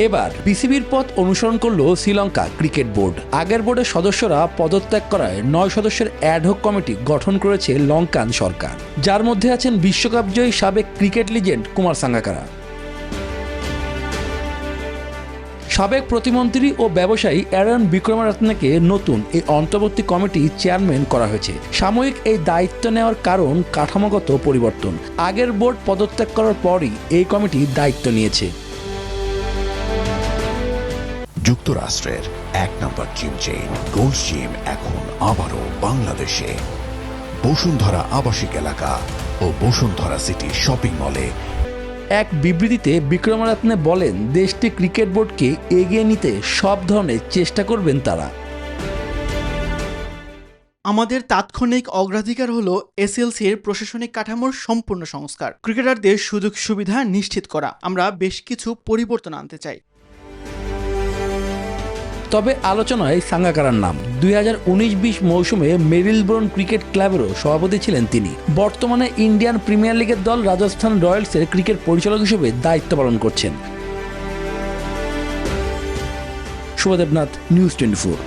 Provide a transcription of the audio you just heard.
এবার বিসিবির পথ অনুসরণ করল শ্রীলঙ্কা ক্রিকেট বোর্ড। আগের বোর্ডের সদস্যরা পদত্যাগ করায় 9 সদস্যের অ্যাডহক কমিটি গঠন করেছে লঙ্কান সরকার, যার মধ্যে আছেন বিশ্বকাপজয়ী সাবেক ক্রিকেট লিজেন্ড কুমার সাঙ্গাকারা। সাবেক প্রতিমন্ত্রী ও ব্যবসায়ী অ্যারন বিক্রমারত্নেকে নতুন এই অন্তর্বর্তী কমিটি চেয়ারম্যান করা হয়েছে। সাময়িক এই দায়িত্ব নেওয়ার কারণ কাঠামোগত পরিবর্তন। আগের বোর্ড পদত্যাগ করার পরই এই কমিটি দায়িত্ব নিয়েছে। যুক্তরাষ্ট্রের 1 নম্বর জিম চেইন গোল্ডস জিম এখন আবারও বাংলাদেশে। বসুন্ধরা আবাসিক এলাকা ও বসুন্ধরা সিটি শপিং মলে। এক বিবৃতিতে বিক্রমারত্নে বলেন, দেশটি ক্রিকেট বোর্ডকে এগিয়ে নিতে সব ধরনের চেষ্টা করবেন তারা। আমাদের তাৎক্ষণিক অগ্রাধিকার হলো এসএলসির প্রশাসনিক কাঠামোর সম্পূর্ণ সংস্কার, ক্রিকেটারদের সুযোগ সুবিধা নিশ্চিত করা। আমরা বেশ কিছু পরিবর্তন আনতে চাই। তবে আলোচনায় সাঙ্গাকারার নাম। 2019-20 মৌসুমে মেরিলবোর্ন ক্রিকেট ক্লাবেরও সভাপতি ছিলেন তিনি। বর্তমানে ইন্ডিয়ান প্রিমিয়ার লিগের দল রাজস্থান রয়্যালসের ক্রিকেট পরিচালক হিসেবে দায়িত্ব পালন করছেন। শুভদেবনাথ, নিউজ 24।